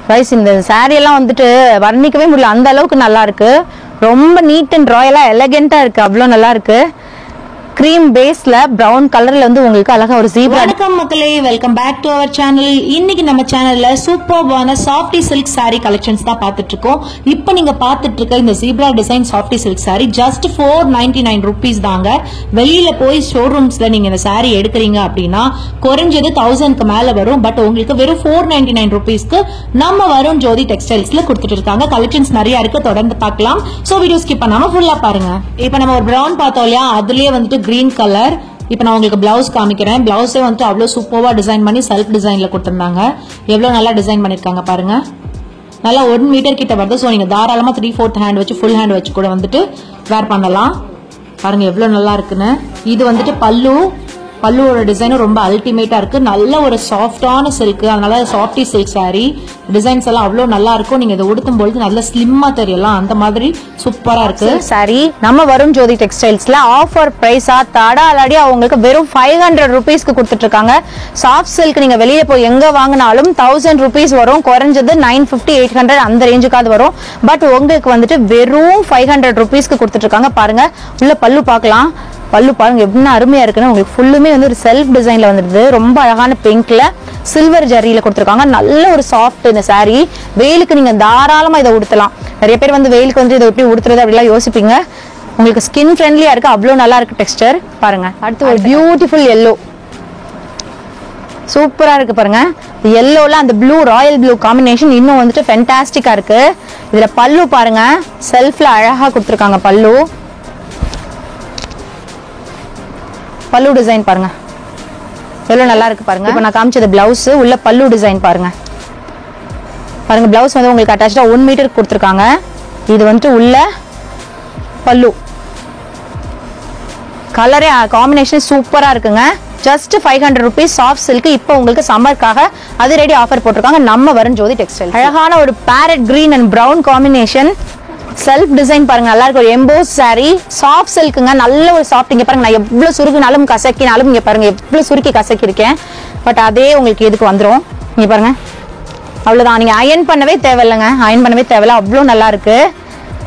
Guys இந்த saree எல்லாம் வந்துட்டு வர்ணிக்கவே முடியல அந்த அளவுக்கு நல்லா இருக்கு ரொம்ப நீட் அண்ட் ராயலா எலிகண்டா இருக்கு அவ்வளவு நல்லா இருக்கு cream base la brown color la வந்து உங்களுக்கு அழகா ஒரு zebra வணக்கம் மக்களே welcome back to our channel இன்னைக்கு நம்ம சேனல்ல சூப்பர்வான சாஃப்டி சில்க் saree கலெக்ஷன்ஸ் தான் பார்த்துட்டு இருக்கோம் இப்போ நீங்க பார்த்துட்டு இருக்க இந்த zebra design softy silk saree just 499 rupees தாங்க வெளியில போய் ஷோரூம்ஸ்ல நீங்க இந்த saree எடுக்கறீங்க அப்படினா குறைஞ்சது 1000 க்கு மேல வரும் பட் உங்களுக்கு வெறும் 499 rupeesக்கு நம்ம வருண் ஜோதி டெக்ஸ்டைல்ஸ்ல கொடுத்துட்டு இருக்காங்க கலெக்ஷன்ஸ் நிறைய இருக்கு தொடர்ந்து பார்க்கலாம் சோ வீடியோ ஸ்கிப் பண்ணாம ஃபுல்லா பாருங்க இப்போ நம்ம ஒரு brown பார்த்தோம் இல்லையா அதுலயே வந்து green color இப்போ நான் உங்களுக்கு பிளவுஸ் காமிக்கிறேன் பிளவுஸே வந்து அவ்வளவு சூப்பர்வா டிசைன் பண்ணி செல்ஃப் டிசைன்ல கொடுத்திருந்தாங்க எவ்வளவு நல்லா டிசைன் பண்ணிருக்காங்க பாருங்க நல்லா 1 மீட்டர் கிட்ட வருது சோ நீங்க தாராளமா 3/4 ஹேண்ட் வச்சு ஃபுல் ஹேண்ட் வச்சு கூட வந்துட்டு வேர் பண்ணலாம் பாருங்க எவ்வளவு நல்லா இருக்குன்னு இது வந்துட்டு பல்லுவோட டிசைன் ரொம்ப அல்டிமேட்டா இருக்கு நல்ல ஒரு சாஃப்டான சில்க் அதனால சாஃப்டி சில்க் saree டிசைன்ஸ் எல்லாம் அவ்வளவு நல்லா இருக்கும் நீங்க இதை உடுத்தும்போது நல்ல ஸ்லிம்மா தெரியலாம் அந்த மாதிரி சூப்பரா இருக்கு saree நம்ம வருண் ஜோதி டெக்ஸ்டைல்ஸ்ல ஆஃபர் பிரைஸா தடாலடி அவங்களுக்கு வெறும் 500 rupeesக்கு கொடுத்துட்டு இருக்காங்க சாஃப்ட் சில்க் நீங்க வெளிய போய் எங்க வாங்குனாலும் 1000 rupees வரும் குறைஞ்சது 950 800 அந்த ரேஞ்சுக்காவது வரும் பட் உங்களுக்கு வந்துட்டு வெறும் 500 rupeesக்கு கொடுத்துட்டு இருக்காங்க பாருங்க உள்ள பல்லு பார்க்கலாம் பல்லு பாருங்க எவ்வளவு அருமையா இருக்குன்னு உங்களுக்கு ஃபுல்லுமே வந்து ஒரு செல்ஃப் டிசைன்ல வந்துருது ரொம்ப அழகான பிங்க்ல சில்வர் ஜரியில கொடுத்திருக்காங்க நல்ல ஒரு சாஃப்ட் இந்த saree வெயிலுக்கு நீங்க தாராளமா இதை உடுத்தலாம் நிறைய பேர் வந்து வெயிலுக்கு வந்து இதை எப்படி உடுத்துறது அப்படிலாம் யோசிப்பீங்க உங்களுக்கு ஸ்கின் ஃப்ரெண்ட்லியா இருக்கு அவ்வளவு நல்லா இருக்கு டெக்ஸ்டர் பாருங்க அடுத்து ஒரு பியூட்டிஃபுல் yellow சூப்பரா இருக்கு பாருங்க yellowல அந்த ப்ளூ ராயல் ப்ளூ காம்பினேஷன் இன்னும் வந்துட்டு ஃபேண்டாஸ்டிக்கா இருக்கு இதுல பல்லு பாருங்க செல்ஃப்ல அழகா கொடுத்திருக்காங்க பல்லு டிசைன் பாருங்க எவ்வளவு நல்லா இருக்கு பாருங்க இப்போ நான் காமிச்சது பிளவுஸ் உள்ள பல்லு டிசைன் பாருங்க பாருங்க பிளவுஸ் வந்து உங்களுக்கு அட்டாச்சா 1 மீட்டர் கொடுத்திருக்காங்க இது வந்து உள்ள பல்லு கலரே காம்பினேஷன் சூப்பரா இருக்குங்க just 500 rupees சாஃப்ட் சில்க் இப்போ உங்களுக்கு சம்மர்க்காக அது ரெடி ஆஃபர் போட்டிருக்காங்க நம்ம வருண் ஜோதி டெக்ஸ்டைல் அழகான ஒரு farad green and brown combination self design பாருங்க நல்லா இருக்கு ஒரு எம்போஸ் saree சாஃப்ட் சில்க்குங்க நல்ல ஒரு சாஃப்ட் இங்க பாருங்க நான் எவ்வளவு சுருக்கினாலும் கசக்கினாலும் இங்க பாருங்க எவ்வளவு சுருக்கி கசக்கி இருக்கேன் பட் அதே உங்களுக்கு எதுக்கு வந்துரும் இங்க பாருங்க அவ்வளவுதான் நீங்க அயன் பண்ணவே தேவையில்லைங்க அயன் பண்ணவே தேவையில்ல அவ்வளவு நல்லா இருக்கு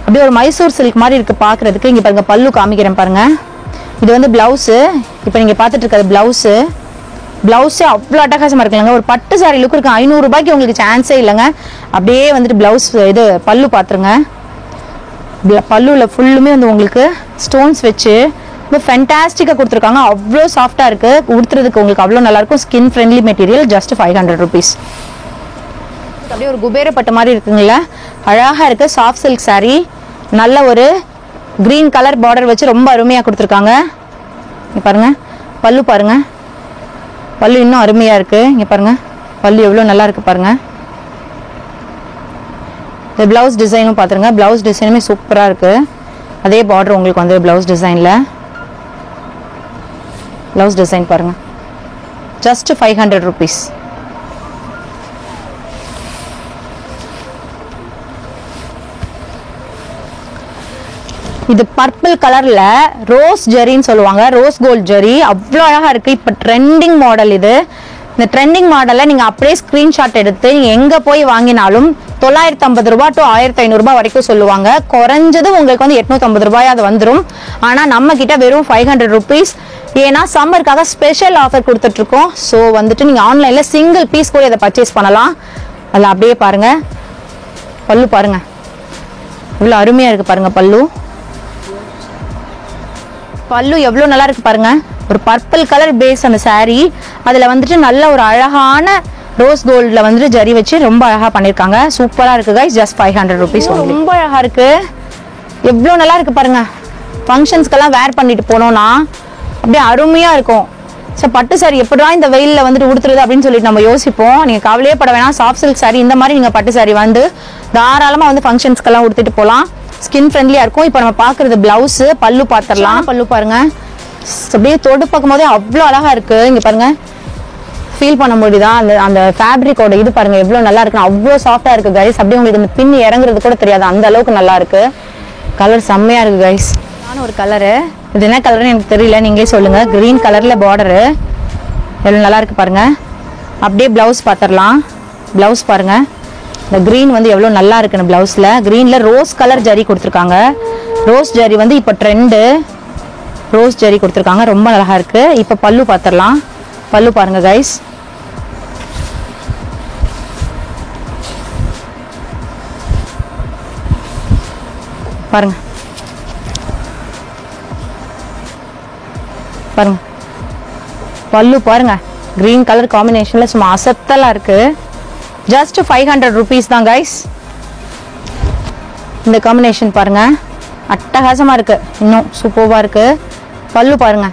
அப்படியே ஒரு மைசூர் சில்க் மாதிரி இருக்கு பாக்குறதுக்கு இங்க பாருங்க பல்லு காமிக்கிறேன் பாருங்க இது வந்து பிளவுஸ் இப்போ நீங்க பாத்துட்டு இருக்கிறது பிளவுஸே அவ்வளவு அட்டகாசமா இருக்குங்க ஒரு பட்டு saree லுக் இருக்கு 500 ரூபாய்க்கு உங்களுக்கு சான்ஸே இல்லைங்க அப்படியே வந்துட்டு பிளவுஸ் இது பல்லு பாத்துருங்க பல்லுல ஃபுல்லுமே வந்து உங்களுக்கு ஸ்டோன்ஸ் வச்சு ரொம்ப ஃபேண்டாஸ்டிக்கா கொடுத்துருக்காங்க அவ்வளோ சாஃப்டா இருக்கு உடுத்துறதுக்கு உங்களுக்கு அவ்வளோ நல்லா இருக்கும் skin friendly material just 500 rupees அப்படியே ஒரு குபேர பட்டு மாதிரி இருக்குங்களா அழகா இருக்கு சாஃப்ட் சில்க் saree நல்ல ஒரு கிரீன் கலர் பார்டர் வச்சு ரொம்ப அருமையா கொடுத்துருக்காங்க இங்க பாருங்க பல்லு இன்னும் அருமையா இருக்கு இங்க பாருங்க பல்லு எவ்வளவு நல்லா இருக்கு பாருங்க இந்த பிளவுஸ் டிசைனும் பாத்துருங்க பிளவுஸ் டிசைனுமே சூப்பரா இருக்கு அதே பார்டர் உங்களுக்கு வந்து பிளவுஸ் டிசைன் பாருங்க ஜஸ்ட் 500 rupees இது பர்பிள் கலர்ல ரோஸ் ஜெரின்னு சொல்லுவாங்க ரோஸ் கோல்ட் ஜெரி அவ்வளவு அழகா இருக்கு இப்ப ட்ரெண்டிங் மாடல் இது இந்த ட்ரெண்டிங் மாடல்ல நீங்க அப்படியே ஸ்கிரீன்ஷாட் எடுத்து நீங்க எங்க போய் வாங்கினாலும் 950 ரூபாய் டு 1500 ரூபாய் வரைக்கும் சொல்லுவாங்க குறைஞ்சது உங்களுக்கு வந்து 850 ரூபாய் அது வந்துரும் ஆனா நம்ம கிட்ட வெறும் 500 rupees ஏன்னா சம்மருக்காக ஸ்பெஷல் ஆஃபர் கொடுத்துட்டு இருக்கோம் சோ வந்துட்டு நீங்க ஆன்லைன்ல சிங்கிள் பீஸ் கூட இதை பர்ச்சேஸ் பண்ணலாம் அதுல அப்படியே பாருங்க பல்லு பாருங்க இவ்வளவு அருமையா இருக்கு பாருங்க பல்லு எவ்வளவு நல்லா இருக்கு பாருங்க ஒரு பர்பிள் கலர் பேஸ் அந்த saree அதுல வந்துட்டு நல்ல ஒரு அழகான ரோஸ் கோல்ட்ல வந்துட்டு ஜரி வச்சு ரொம்ப அழகா பண்ணிருக்காங்க சூப்பரா இருக்கு गाइस just 500 rupees ரொம்ப அழகா இருக்கு எவ்வளவு நல்லா இருக்கு பாருங்க ஃபங்க்ஷன்ஸ்க்கெல்லாம் வேர் பண்ணிட்டு போனோம்னா அப்படியே அருமையா இருக்கும் சோ பட்டு saree எப்படா இந்த வெயில்ல வந்துட்டு உடுத்துறது அப்படின்னு சொல்லிட்டு நம்ம யோசிப்போம் நீங்க கவலையே பட வேணாம் சாஃப்ட் சில்க் saree இந்த மாதிரி நீங்க பட்டு saree வந்து தாராளமா வந்து ஃபங்க்ஷன்ஸ்க்கெல்லாம் உடுத்திட்டு போலாம் ஸ்கின் ஃப்ரெண்ட்லியா இருக்கும் இப்போ நம்ம பாக்குறது பிளவுஸ் பல்லு பாத்திரலாம் பல்லு பாருங்க அப்படியே தொடு பார்க்கும்போதே அவ்வளவு அழகா இருக்கு இங்க பாருங்க ஃபீல் பண்ண முடியுதா அந்த ஃபேப்ரிக்கோட இது பாருங்க எவ்வளவு நல்லா இருக்கு அவ்வளவு சாஃப்டா இருக்கு गाइस அப்படியே உங்களுக்கு இந்த பின் இறங்குறது கூட தெரியாது அந்த அளவுக்கு நல்லா இருக்கு கலர் செம்மையா இருக்கு गाइस ஒரு கலர் இது என்ன கலர்னு எனக்கு தெரியல நீங்களே சொல்லுங்க கிரீன் கலர்ல பார்டர் எவ்வளவு நல்லா இருக்கு பாருங்க அப்படியே பிளவுஸ் பாத்திரலாம் பிளவுஸ் பாருங்க இந்த green வந்து எவ்வளவு நல்லா இருக்குன்னு பிளவுஸ்ல greenல ரோஸ் கலர் ஜரி கொடுத்திருக்காங்க. ரோஸ் ஜரி வந்து இப்ப ட்ரெண்ட். ரோஸ் ஜரி கொடுத்திருக்காங்க, ரொம்ப அழகா இருக்கு. இப்ப பல்லு பாத்திரலாம். பல்லு பாருங்க गाइस. பாருங்க பாருங்க பல்லு பாருங்க, கிரீன் கலர் காம்பினேஷன்ல சும்மா அசத்தலா இருக்கு. ஜஸ்ட் 500 rupees தான் गाइस. இந்த காம்பினேஷன் பாருங்க, அட்டகாசமா இருக்கு, இன்னும் சூப்பர்வா இருக்கு. பல்லு பாருங்க,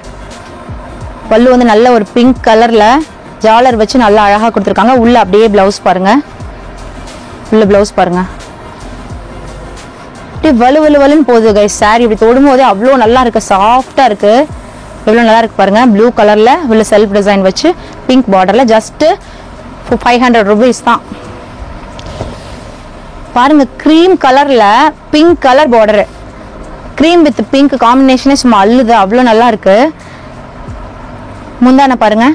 பல்லு வந்து நல்ல ஒரு பிங்க் கலர்ல ஜாலர் வச்சு நல்லா அழகா கொடுத்துருக்காங்க. உள்ள அப்படியே பிளவுஸ் பாருங்க, உள்ள பிளவுஸ் பாருங்க, அப்படியே வலு வலு வலுன்னு போகுது गाइस. சாரி இப்படி தொடும் போதே அவ்வளோ நல்லா இருக்கு, சாஃப்டா இருக்கு, எவ்வளோ நல்லா இருக்கு பாருங்க. ப்ளூ கலர்ல உள்ள செல்ஃப் டிசைன் வச்சு பிங்க் பார்டர்ல ஜஸ்ட் 500 rupees தான். பாருங்க க்ரீம் கலர்ல pink colour border, cream with pink காம்பினேஷனே சும்மா அள்ளுது, அவ்வளோ நல்லா இருக்கு. முந்தான பாருங்க,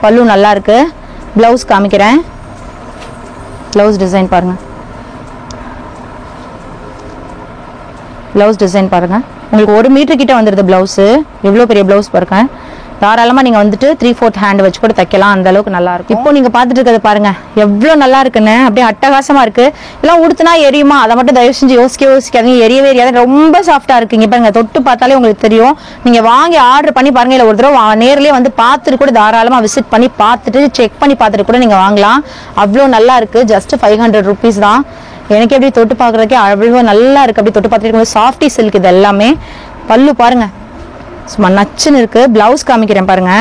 பல்லு நல்லா இருக்கு. பிளவுஸ் காமிக்கிறேன், பிளவுஸ் டிசைன் பாருங்க, பிளவுஸ் டிசைன் பாருங்க. உங்களுக்கு 1 மீட்டர் கிட்ட வந்துருது பிளவுஸ். எவ்வளவு பெரிய பிளவுஸ் பாருங்க. தாராளமா நீங்க வந்துட்டு 3/4 ஹேண்ட் வச்சு கூட தைக்கலாம், அந்த அளவுக்கு நல்லா இருக்கும். இப்போ நீங்க பாத்துட்டு இருக்கிறது பாருங்க, எவ்வளவு நல்லா இருக்குன்னு, அப்படியே அட்டகாசமா இருக்கு. எல்லாம் உடுத்துனா எரியுமா, அதை மட்டும் தயவு செஞ்சு யோசிக்காதீங்க, எரியவே எரியாது, ரொம்ப சாஃப்டா இருக்கு. இங்க பாருங்க, தொட்டு பார்த்தாலே உங்களுக்கு தெரியும். நீங்க வாங்கி ஆர்டர் பண்ணி பாருங்க, இல்ல ஒரு தடவை நேர்லயே வந்து பார்த்துட்டு கூட தாராளமா விசிட் பண்ணி பார்த்துட்டு செக் பண்ணி பார்த்துட்டு கூட நீங்க வாங்கலாம். அவ்வளவு நல்லா இருக்கு. ஜஸ்ட் 500 rupees தான். எனக்கு எப்படி தொட்டு பாக்குறதுக்கே அவ்வளவு நல்லா இருக்கு. அப்படி தொட்டு பார்த்துட்டு சாஃப்டி சில்க் இது எல்லாமே. பல்லு பாருங்க, சும்மா நச்சுன்னு இருக்கு. பிளவுஸ் காமிக்கிறேன் பாருங்க,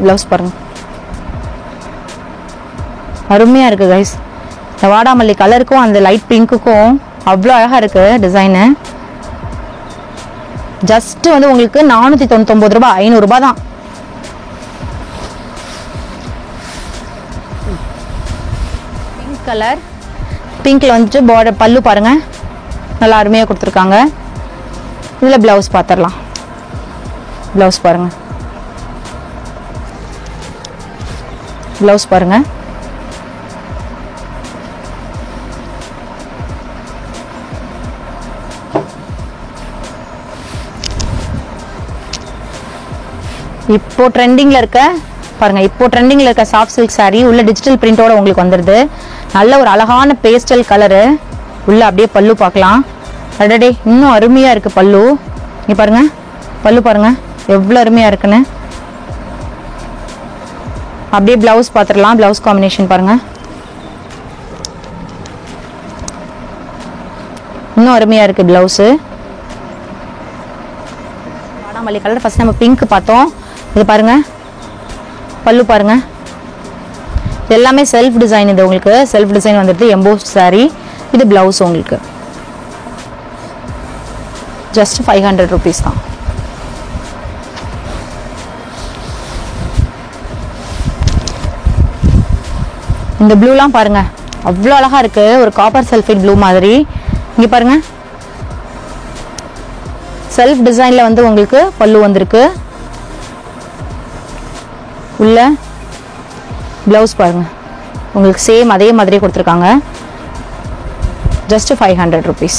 பிளவுஸ் பாருங்க, அருமையா இருக்கு गाइस. இந்த வாடாமல்லி கலருக்கும் அந்த லைட் பிங்க்குக்கும் அவ்வளோ அழகா இருக்கு டிசைனு. ஜஸ்ட் வந்து உங்களுக்கு 499 ரூபாய், 500 ரூபாய் தான். பிங்க் கலர், பிங்க்ல வந்துட்டு பார்டர், பல்லு பாருங்க நல்லா அருமையா கொடுத்துருக்காங்க. இதுல பிளவுஸ் பாத்திரலாம். பிளவுஸ் பாருங்க, பிளவுஸ் பாருங்க, இப்போ ட்ரெண்டிங்ல இருக்க பாருங்க, இப்போ ட்ரெண்டிங்ல இருக்க சாஃப்ட் சில்க் சாரி உள்ள டிஜிட்டல் பிரிண்டோட உங்களுக்கு வந்துருது. நல்ல ஒரு அழகான பேஸ்டல் கலரு. உள்ள அப்படியே பல்லு பார்க்கலாம். அடடே, இன்னும் அருமையா இருக்கு பல்லு. இங்க பாருங்க, பல்லு பாருங்க எவ்வளவு அருமையா இருக்குன்னு. அப்படியே பிளவுஸ் பாத்துடலாம். பிளவுஸ் காம்பினேஷன் பாருங்க, இன்னும் அருமையா இருக்கு பிளவுஸ். வாடாமல்லி கலர் ஃபர்ஸ்ட் நம்ம பிங்க் பார்த்தோம். இது பாருங்க, பல்லு பாருங்க, எல்லாமே செல்ஃப் டிசைன். இது உங்களுக்கு செல்ஃப் டிசைன் வந்துட்டு எம்போஸ்ட் சாரி. இது பிளவுஸ் உங்களுக்கு ஜஸ்ட் 500 rupees தான். இந்த ப்ளூலாம் பாருங்க, அவ்வளோ அழகா இருக்கு, ஒரு காப்பர் சல்ஃபேட் ப்ளூ மாதிரி. இங்க பாருங்க, செல்ஃப் டிசைன்ல வந்து உங்களுக்கு பல்லு வந்திருக்கு. உள்ள பிளவுஸ் பாருங்க, உங்களுக்கு சேம் அதே மாதிரி கொடுத்துருக்காங்க. Just 500 rupees.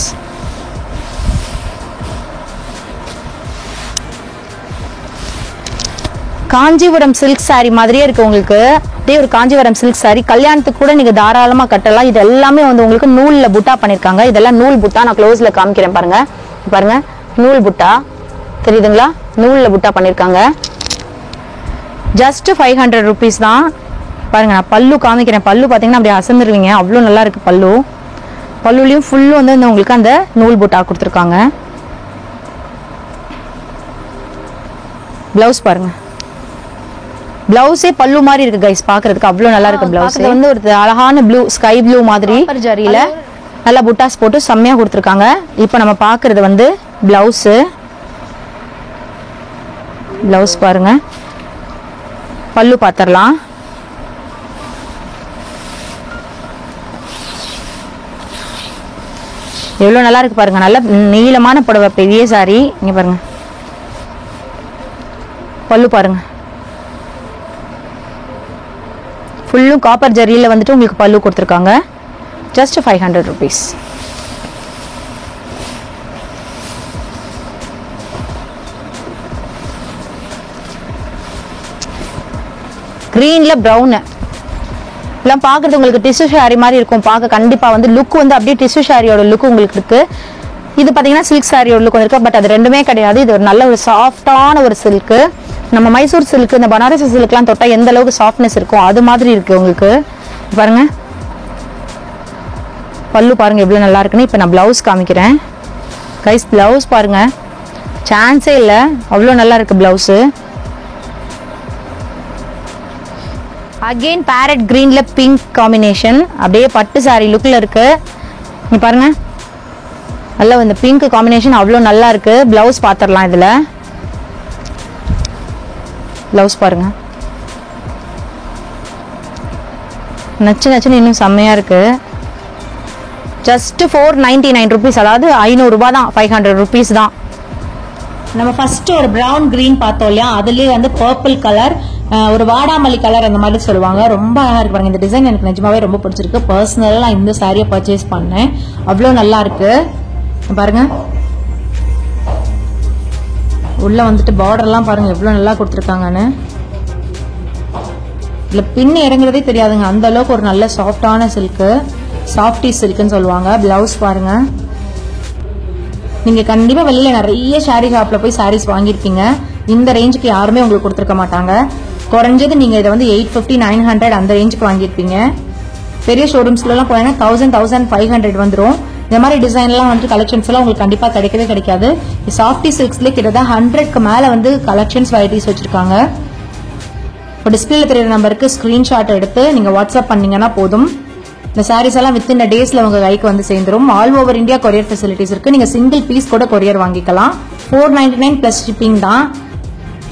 Kanchipuram silk sorry மாதிரியே இருக்கு உங்களுக்கு. அப்படியே ஒரு காஞ்சிபுரம் சில்க் சாரி கல்யாணத்துக்கு கூட நீங்க தாராளமா கட்டலாம். இது எல்லாமே வந்து உங்களுக்கு நூல்ல புட்டா பண்ணிருக்காங்க. இதெல்லாம் நூல் புட்டா. நான் க்ளோஸ்ல காமிக்கிறேன் பாருங்க. பாருங்க, நூல் புட்டா தெரியுதுங்களா? நூல்ல புட்டா பண்ணிருக்காங்க. ஜஸ்ட் 500 rupees தான். பாருங்க, நான் பல்லு காமிக்கிறேன். பல்லு பாத்தீங்கன்னா அப்படியே அசந்துருவீங்க, அவ்வளவு நல்லா இருக்கு பல்லு. பல்லுலயும் ஃபுல்லு வந்து உங்களுக்கு அந்த நூல் புட்டா கொடுத்துருக்காங்க. பிளவுஸ் பாருங்க, பிளவுஸே பல்லு மாதிரி இருக்கு गाइस, பாக்குறதுக்கு அவ்வளவு நல்லா இருக்கு. பிளவுஸ் வந்து ஒரு அழகான ப்ளூ, ஸ்கை ப்ளூ மாதிரி ஜரியில நல்லா புட்டாஸ் போட்டு செம்மையா கொடுத்துருக்காங்க. இப்போ நம்ம பாக்குறது வந்து பிளவுஸ். பிளவுஸ் பாருங்க, பல்லு பாத்திரலாம். எவ்வளவு நல்லா இருக்கு பாருங்க. நல்ல நீளமான புடவை, பெரிய சாரி. இங்க பாருங்க, பல்லு பாருங்க, ஃபுல்லும் காப்பர் ஜரியில் வந்துட்டு உங்களுக்கு பல்லு கொடுத்துருக்காங்க. Just 500 rupees. கிரீன்ல ப்ரௌன் எல்லாம் பார்க்கறது உங்களுக்கு டிஷ்யூ ஷாரி மாதிரி இருக்கும். பார்க்க கண்டிப்பாக வந்து லுக் வந்து அப்படியே டிஷ்யூ ஷாரியோட லுக் உங்களுக்கு இருக்கு. இது பார்த்தீங்கன்னா சில்க் சாரியோட லுக் இருக்கு. பட் அது ரெண்டுமே கிடையாது. இது ஒரு நல்ல ஒரு சாஃப்டான ஒரு சில்க்கு. நம்ம மைசூர் சில்க், இந்த பனாரசி சில்க்லாம் தொட்டால் எந்த அளவுக்கு சாஃப்ட்னஸ் இருக்கும் அது மாதிரி இருக்கு உங்களுக்கு. பாருங்க பல்லு பாருங்க எவ்வளோ நல்லா இருக்குன்னு. இப்போ நான் பிளவுஸ் காமிக்கிறேன் கைஸ். பிளவுஸ் பாருங்க சான்ஸே இல்லை, அவ்வளோ நல்லா இருக்கு பிளவுஸு. அகெயின் பேரட் கிரீன்ல பிங்க் காம்பினேஷன், அப்படியே பட்டு சாரி லுக்ல இருக்கு. நீ பாருங்க நல்லா இந்த பிங்க் காம்பினேஷன் அவ்வளோ நல்லா இருக்கு. பிளவுஸ் பார்த்துடலாம். இதுல பிளவுஸ் பாருங்க நச்சு நச்சுன்னு இன்னும் செம்மையா இருக்கு. ஜஸ்ட் 499 rupees, அதாவது 500 ரூபாய் தான், 500 rupees தான். நம்ம ஃபர்ஸ்ட் ஒரு பிரவுன் கிரீன் பார்த்தோம் இல்லையா, அதுலயே வந்து பர்பிள் கலர், ஒரு வாடாமல்லி கலர் அந்த மாதிரி சொல்லுவாங்க. ரொம்ப அழகா இருக்கு பாருங்க. இந்த டிசைன் எனக்கு நிஜமாவே ரொம்ப பிடிச்சிருக்கு. பர்சனலா நான் இந்த சாரியை பர்ச்சேஸ் பண்ணேன். அவ்வளோ நல்லா இருக்கு பாருங்க. உள்ள வந்துட்டு பார்டர்லாம் பாருங்க எவ்வளவு நல்லா கொடுத்துருக்காங்கன்னு. இதுல பின் இறங்குறதே தெரியாதுங்க, அந்த அளவுக்கு ஒரு நல்ல சாஃப்டான சில்க்கு, சாஃப்டி சில்க்குன்னு சொல்லுவாங்க. பிளவுஸ் பாருங்க. நீங்க கண்டிப்பா வெளியில நிறைய சாரி ஷாப்ல போய் சாரீஸ் வாங்கியிருப்பீங்க. இந்த ரேஞ்சுக்கு யாருமே உங்களுக்கு கொடுத்துருக்க மாட்டாங்க. குறைஞ்சது நீங்க இதை வந்து 850, 900 அந்த ரேஞ்சுக்கு வாங்கியிருப்பீங்க. பெரிய ஷோரூம்ஸ்ல எல்லாம் போனா 1000, 1500 வந்துடும். இந்த மாதிரி டிசைன்லாம் வந்து கலெக்ஷன்ஸ் எல்லாம் உங்களுக்கு கண்டிப்பா கிடைக்கவே கிடைக்காது. சாஃப்டி சில்க்ஸ்ல கிட்டத்தட்ட 100க்கு மேல வந்து கலெக்ஷன்ஸ் வெரைட்டிஸ் வச்சிருக்காங்க. இப்போ டிஸ்பிளேல தெரியுற நம்பருக்கு ஸ்கிரீன்ஷாட் எடுத்து நீங்க வாட்ஸ்அப் பண்ணீங்கன்னா போதும். இந்த சாரீஸ் எல்லாம் வித்தின் டேஸ்ல உங்க கைக்கு வந்து சேர்ந்துரும். All over India courier facilities இருக்கு. நீங்க சிங்கிள் பீஸ் கூட கொரியர் வாங்கிக்கலாம். 499 பிளஸ் ஷிப்பிங் தான்.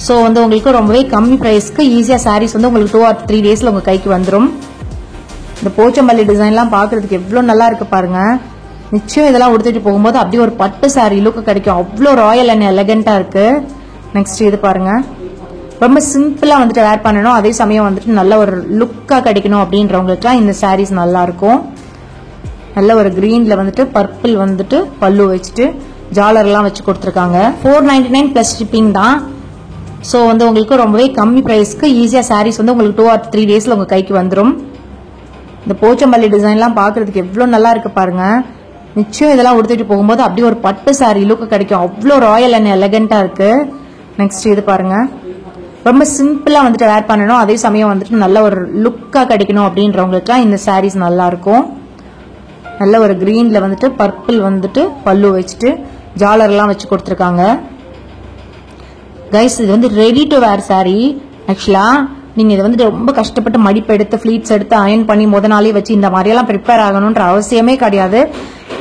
ஸோ வந்து உங்களுக்கு ரொம்பவே கம்மி பிரைஸ்க்கு ஈஸியா சாரீஸ் வந்து உங்களுக்கு 2 or 3 டேஸ்ல உங்க கைக்கு வந்துடும். இந்த போச்சம்பள்ளி டிசைன்லாம் பாக்குறதுக்கு எவ்வளவு நல்லா இருக்கு பாருங்க. நிச்சயம் இதெல்லாம் உடுத்திட்டு போகும்போது அப்படியே ஒரு பட்டு சாரி லுக் கிடைக்கும். அவ்வளோ ராயல் அண்ட் எலகண்டா இருக்கு. நெக்ஸ்ட் இது பாருங்க. ரொம்ப சிம்பிளா வந்துட்டு வேர் பண்ணணும், அதே சமயம் வந்துட்டு நல்ல ஒரு லுக்கா கிடைக்கணும் அப்படின்றவங்களுக்கு இந்த சாரீஸ் நல்லா இருக்கும். நல்ல ஒரு கிரீன்ல வந்துட்டு பர்பிள் வந்துட்டு பல்லு வச்சுட்டு ஜாலர் எல்லாம் வச்சு கொடுத்துருக்காங்க. 499 பிளஸ் ஷிப்பிங் தான். ஸோ வந்து உங்களுக்கு ரொம்பவே கம்மி பிரைஸ்க்கு ஈஸியா சாரீஸ் வந்து உங்களுக்கு 2 or 3 டேஸ்ல உங்க கைக்கு வந்துடும். இந்த போச்சம்பள்ளி டிசைன்லாம் பாக்குறதுக்கு எவ்வளவு நல்லா இருக்கு பாருங்க. நிச்சயம் இதெல்லாம் உடுத்திட்டு போகும்போது அப்படியே ஒரு பட்டு சாரி லுக் கிடைக்கும். அவ்வளோ ராயல் அண்ட் எலகண்டா இருக்கு. நெக்ஸ்ட் இது பாருங்க. ரொம்ப சிம்பிளா வந்துட்டு வேர் பண்ணணும், அதே சமயம் வந்துட்டு நல்ல ஒரு லுக்கா கிடைக்கணும் அப்படின்றவங்களுக்கு இந்த சாரீஸ் நல்லா இருக்கும். நல்ல ஒரு கிரீன்ல வந்துட்டு பர்பிள் வந்துட்டு பல்லு வச்சுட்டு ஜாலர் எல்லாம் வச்சு கொடுத்துருக்காங்க. கைஸ் இது வந்து ரெடி டு வேர் சாரி. ஆக்சுவலா நீங்க இதை வந்து ரொம்ப கஷ்டப்பட்டு மடிப்பு எடுத்து ஃபிளீட்ஸ் எடுத்து அயன் பண்ணி முத நாளே வச்சு இந்த மாதிரி எல்லாம் ப்ரிப்பேர் ஆகணும்ன்ற அவசியமே கிடையாது.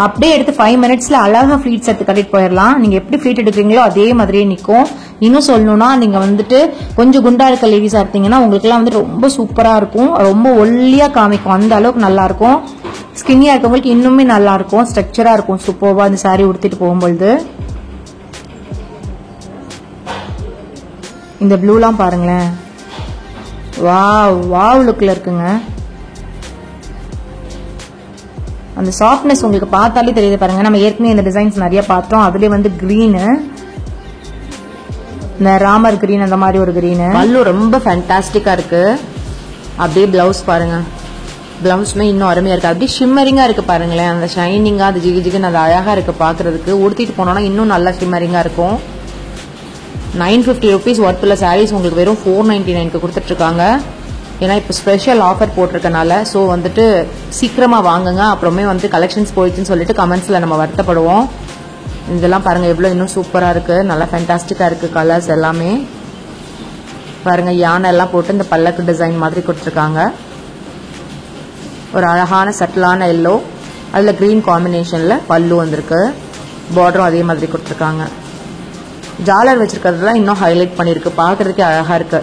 அப்படியே எடுத்து 5 மினிட்ஸ்ல அழகா ஃபிளீட்ஸ் எடுத்து கட்டிட்டு போயிடலாம். நீங்க எப்படி ஃபிளீட் எடுக்கிறீங்களோ அதே மாதிரியே நிற்கும். இன்னும் சொல்லணும்னா நீங்க வந்துட்டு கொஞ்சம் குண்டா இருக்க லேடிஸா இருந்தீங்கன்னா உங்களுக்கு எல்லாம் வந்து ரொம்ப சூப்பரா இருக்கும். ரொம்ப ஒல்லியா காமிக்கும், அந்த அளவுக்கு நல்லா இருக்கும். ஸ்கின்னியா இருக்கவங்களுக்கு இன்னுமே நல்லா இருக்கும், ஸ்ட்ரக்சரா இருக்கும். சூப்பர்வா இந்த சாரி உடுத்திட்டு போகும்பொழுது. இந்த ப்ளூலாம் பாருங்களேன், வாவ் வாவ் லுக்ல இருக்குங்க. அந்த சாஃப்ட்னஸ் உங்களுக்கு பார்த்தாலே தெரியுது பாருங்க. நம்ம ஏற்கனவே இந்த டிசைன்ஸ் நிறைய பார்த்தோம். அதுலயே வந்து கிரீனு, இந்த ராமர் கிரீன், அந்த மாதிரி ஒரு கிரீனு. பல்லு ரொம்ப ஃபேண்டாஸ்டிக்கா இருக்கு. அப்படியே பிளவுஸ் பாருங்க. பிளவுஸ்மே இன்னும் அருமையா இருக்கு. அப்படியே ஷிம்மரிங்கா இருக்கு பாருங்களேன். அந்த ஷைனிங்கா அது ஜிகு ஜிகுன்னு அது அழகா இருக்கு பாக்குறதுக்கு. உடுத்திட்டு போனோம்னா இன்னும் நல்லா ஷிம்மரிங்கா இருக்கும். 950 rupees ஒர்த்துள்ள சாரீஸ் உங்களுக்கு வெறும் 499 கொடுத்துட்டு இருக்காங்க. ஏன்னா இப்போ ஸ்பெஷல் ஆஃபர் போட்டிருக்கனால. ஸோ வந்துட்டு சீக்கிரமா வாங்குங்க, அப்புறமே வந்து கலெக்ஷன்ஸ் போயிடுச்சுன்னு சொல்லிட்டு கமெண்ட்ஸ்ல நம்ம வருத்தப்படுவோம். இதெல்லாம் பாருங்க எவ்வளவு இன்னும் சூப்பரா இருக்கு, நல்லா ஃபேண்டாஸ்டிக்கா இருக்கு. கலர்ஸ் எல்லாமே பாருங்க, யானை எல்லாம் போட்டு இந்த பல்லக்கு டிசைன் மாதிரி கொடுத்துருக்காங்க. ஒரு அழகான சட்டிலான எல்லோ, அதுல கிரீன் காம்பினேஷன்ல பல்லு வந்திருக்கு. பார்டரும் அதே மாதிரி கொடுத்துருக்காங்க. ஜாலர் வச்சிருக்கிறதுலாம் இன்னும் ஹைலைட் பண்ணிருக்கு, பாக்குறதுக்கே அழகா இருக்கு.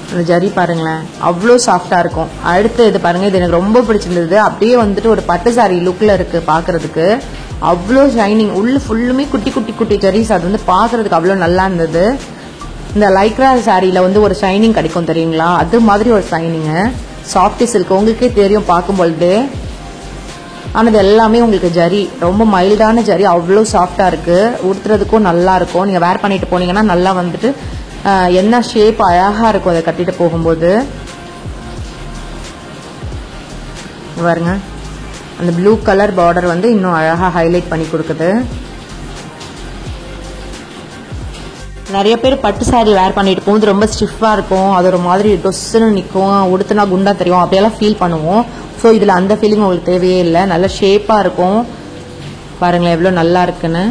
அந்த ஜரி பாருங்களேன், அவ்வளோ சாஃப்டா இருக்கும். அடுத்து இது பாருங்க, இது எனக்கு ரொம்ப பிடிச்சிருந்தது. அப்படியே வந்துட்டு ஒரு பட்டு சாரி லுக்ல இருக்கு பாக்குறதுக்கு. அவ்வளோ ஷைனிங், உள்ள ஃபுல்லுமே குட்டி குட்டி குட்டி ஜரிஸ். அது வந்து பாக்குறதுக்கு அவ்வளோ நல்லா இருந்தது. இந்த லைக்ரா சாரியில வந்து ஒரு ஷைனிங் கிடைக்கும் தெரியுங்களா, அது மாதிரி ஒரு ஷைனிங்கு. சாஃப்டி சில்க் உங்களுக்கே தெரியும் பார்க்கும்பொழுது. ஆனால் இது எல்லாமே உங்களுக்கு ஜரி, ரொம்ப மைல்டான ஜரி, அவ்வளோ சாஃப்டாக இருக்குது. உடுத்துறதுக்கும் நல்லா இருக்கும். நீங்கள் வேர் பண்ணிட்டு போனீங்கன்னா நல்லா வந்துட்டு என்ன ஷேப் அழகாக இருக்கும் அதை கட்டிட்டு போகும்போது. பாருங்க, அந்த ப்ளூ கலர் பார்டர் வந்து இன்னும் அழகாக ஹைலைட் பண்ணி கொடுக்குது. நிறைய பேர் பட்டு சாரி வேர் பண்ணிட்டு போகும்போது ரொம்ப ஸ்டிஃபாக இருக்கும், அது ஒரு மாதிரி டொஸ்ஸுன்னு நிற்கும், உடுத்துனா குண்டா தெரியும், அப்படியெல்லாம் ஃபீல் பண்ணுவோம். ஸோ இதில் அந்த ஃபீலிங் உங்களுக்கு தேவையே இல்லை. நல்ல ஷேப்பாக இருக்கும். பாருங்களேன் எவ்வளோ நல்லா இருக்குன்னு.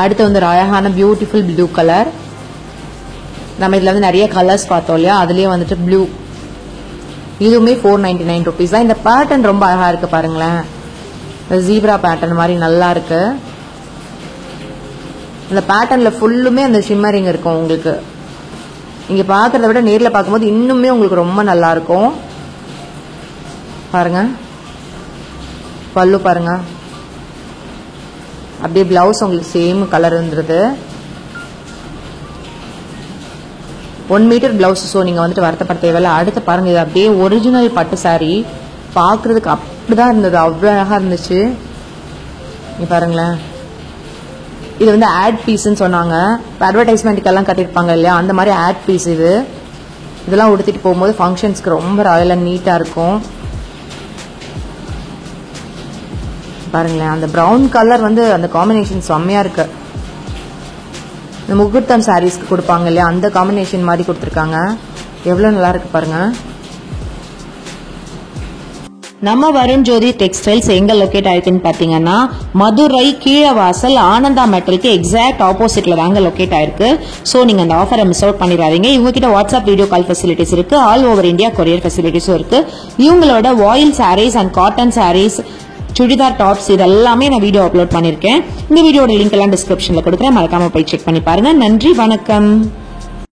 அடுத்து வந்து ஒரு அழகான பியூட்டிஃபுல் ப்ளூ கலர். நம்ம இதில் வந்து நிறைய கலர்ஸ் பார்த்தோம் இல்லையா, அதுலேயே வந்துட்டு ப்ளூ. இதுவுமே 499 ருபீஸ் தான். இந்த பேட்டர்ன் ரொம்ப அழகாக இருக்குது பாருங்களேன், ஜீப்ரா பேட்டர்ன் மாதிரி நல்லா இருக்கு. இந்த பேட்டர்னில் ஃபுல்லுமே அந்த ஷிம்மரிங் இருக்கும் உங்களுக்கு. இங்கே பார்க்குறத விட நேரில் பார்க்கும்போது இன்னுமே உங்களுக்கு ரொம்ப நல்லா இருக்கும். பாருங்க பல்லு பாருங்க, அப்படியே பிளவுஸ் உங்களுக்கு சேம் கலர் வந்துடுது. 1 மீட்டர் பிளவுஸ். ஸோ நீங்கள் வந்துட்டு வருத்தப்பட தேவையில்ல. அடுத்து பாருங்க, இது அப்படியே ஒரிஜினல் பட்டு சாரி, பார்க்குறதுக்கு அப்படிதான் இருந்தது, அவ்வளோ அழகாக இருந்துச்சு. நீ பாருங்களேன், இது வந்து ஆட் பீஸ்ன்னு சொன்னாங்க. இப்போ அட்வர்டைஸ்மெண்ட்டுக்கெல்லாம் கட்டியிருப்பாங்க இல்லையா, அந்த மாதிரி ஆட் பீஸ் இது. இதெல்லாம் உடுத்திட்டு போகும்போது ஃபங்க்ஷன்ஸ்க்கு ரொம்ப ராயலாக நீட்டாக இருக்கும். பாருங்களேன், அந்த ப்ரௌன் கலர் வந்து அந்த காம்பினேஷன் செம்மையாக இருக்கு. இந்த முகூர்த்தம் சாரீஸ்க்கு கொடுப்பாங்க இல்லையா, அந்த காம்பினேஷன் மாதிரி கொடுத்துருக்காங்க. எவ்வளோ நல்லா இருக்கு பாருங்க. நம்ம வருண் ஜோதி டெக்ஸ்டைல்ஸ் எங்க லொகேட் ஆயிருக்குன்னு பாத்தீங்கன்னா, மதுரை கீழவாசல் ஆனந்தா மெட்டலுக்கு எக்ஸாக்ட் ஆப்போசிட்ல தாங்க லொகேட் ஆயிருக்கு. ஸோ நீங்க அந்த ஆஃபரை மிஸ் அவுட் பண்ணிடாதீங்க. இவங்க கிட்ட வாட்ஸ்அப் வீடியோ கால் ஃபெசிலிட்டிஸ் இருக்கு, ஆல் ஓவர் இந்தியா கொரியர் ஃபெசிலிட்டிஸும் இருக்கு. இவங்களோட voile sarees and cotton sarees, churidar tops, இது எல்லாமே நான் வீடியோ அப்லோட் பண்ணிருக்கேன். இந்த வீடியோட லிங்க் எல்லாம் டிஸ்கிரிப்ஷன்ல கொடுக்குறேன், மறக்காம போய் செக் பண்ணி பாருங்க. நன்றி, வணக்கம்.